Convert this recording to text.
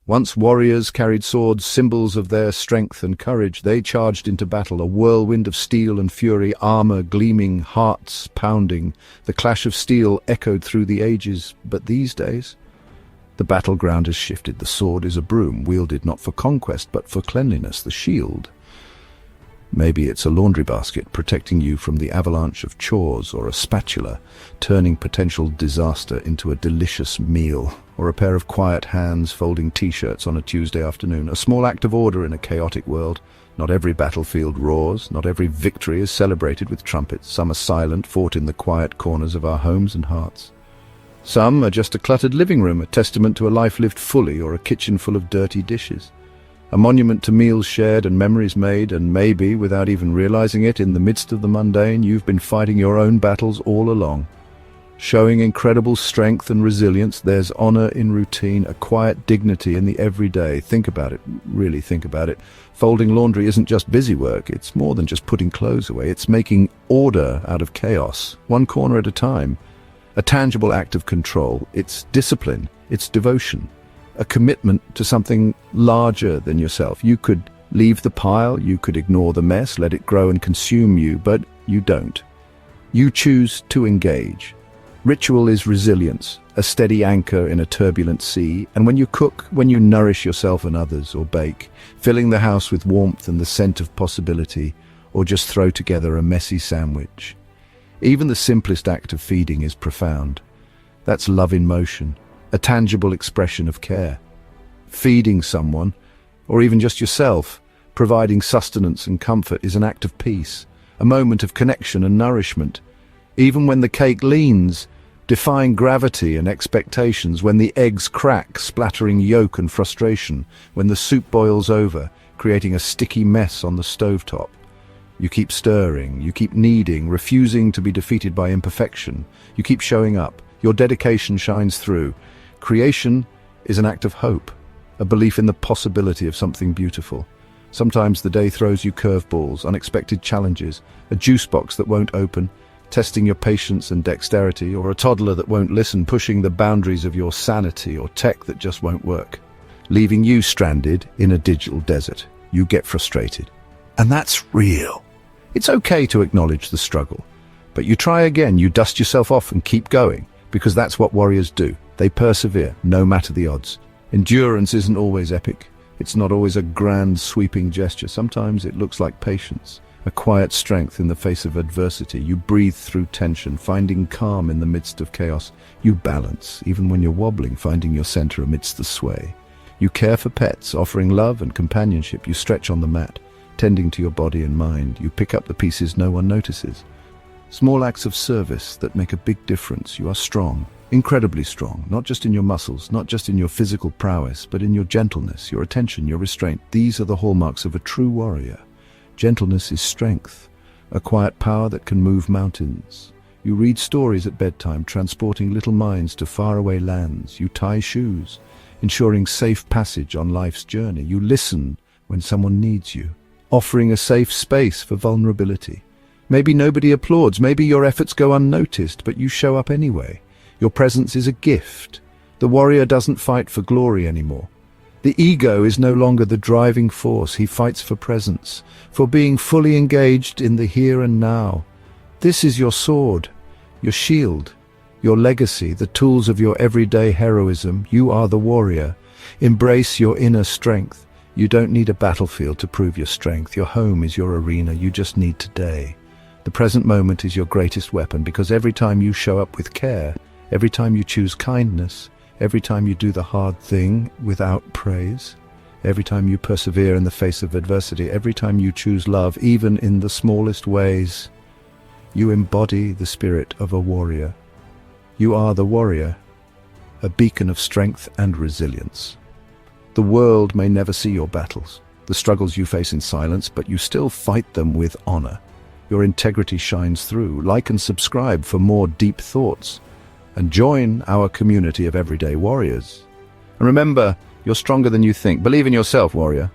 Once warriors carried swords, symbols of their strength and courage, they charged into battle, a whirlwind of steel and fury, armor gleaming, hearts pounding. The clash of steel echoed through the ages, but these days, the battleground has shifted. The sword is a broom, wielded not for conquest, but for cleanliness. The shield, maybe it's a laundry basket, protecting you from the avalanche of chores, or a spatula, turning potential disaster into a delicious meal, or a pair of quiet hands folding t-shirts on a Tuesday afternoon, a small act of order in a chaotic world. Not every battlefield roars, not every victory is celebrated with trumpets. Some are silent, fought in the quiet corners of our homes and hearts. Some are just a cluttered living room, a testament to a life lived fully, or a kitchen full of dirty dishes. A monument to meals shared and memories made, and maybe, without even realizing it, in the midst of the mundane, you've been fighting your own battles all along. Showing incredible strength and resilience, there's honor in routine, a quiet dignity in the everyday. Think about it, really think about it. Folding laundry isn't just busy work, it's more than just putting clothes away. It's making order out of chaos, one corner at a time. A tangible act of control. It's discipline, it's devotion, a commitment to something larger than yourself. You could leave the pile, you could ignore the mess, let it grow and consume you, but you don't. You choose to engage. Ritual is resilience, a steady anchor in a turbulent sea, and when you cook, when you nourish yourself and others, or bake, filling the house with warmth and the scent of possibility, or just throw together a messy sandwich. Even the simplest act of feeding is profound. That's love in motion, a tangible expression of care. Feeding someone, or even just yourself, providing sustenance and comfort is an act of peace, a moment of connection and nourishment. Even when the cake leans, defying gravity and expectations, when the eggs crack, splattering yolk and frustration, when the soup boils over, creating a sticky mess on the stovetop. You keep stirring, you keep kneading, refusing to be defeated by imperfection. You keep showing up. Your dedication shines through. Creation is an act of hope, a belief in the possibility of something beautiful. Sometimes the day throws you curveballs, unexpected challenges, a juice box that won't open, testing your patience and dexterity, or a toddler that won't listen, pushing the boundaries of your sanity, or tech that just won't work, leaving you stranded in a digital desert. You get frustrated. And that's real. It's okay to acknowledge the struggle, but you try again, you dust yourself off and keep going, because that's what warriors do. They persevere, no matter the odds. Endurance isn't always epic. It's not always a grand, sweeping gesture. Sometimes it looks like patience, a quiet strength in the face of adversity. You breathe through tension, finding calm in the midst of chaos. You balance, even when you're wobbling, finding your center amidst the sway. You care for pets, offering love and companionship. You stretch on the mat, tending to your body and mind. You pick up the pieces no one notices. Small acts of service that make a big difference. You are strong, incredibly strong, not just in your muscles, not just in your physical prowess, but in your gentleness, your attention, your restraint. These are the hallmarks of a true warrior. Gentleness is strength, a quiet power that can move mountains. You read stories at bedtime, transporting little minds to faraway lands. You tie shoes, ensuring safe passage on life's journey. You listen when someone needs you, offering a safe space for vulnerability. Maybe nobody applauds, maybe your efforts go unnoticed, but you show up anyway. Your presence is a gift. The warrior doesn't fight for glory anymore. The ego is no longer the driving force. He fights for presence, for being fully engaged in the here and now. This is your sword, your shield, your legacy, the tools of your everyday heroism. You are the warrior. Embrace your inner strength. You don't need a battlefield to prove your strength. Your home is your arena. You just need today. The present moment is your greatest weapon, because every time you show up with care, every time you choose kindness, every time you do the hard thing without praise, every time you persevere in the face of adversity, every time you choose love, even in the smallest ways, you embody the spirit of a warrior. You are the warrior, a beacon of strength and resilience. The world may never see your battles, the struggles you face in silence, but you still fight them with honor. Your integrity shines through. Like and subscribe for more deep thoughts, and join our community of everyday warriors. And remember, you're stronger than you think. Believe in yourself, warrior.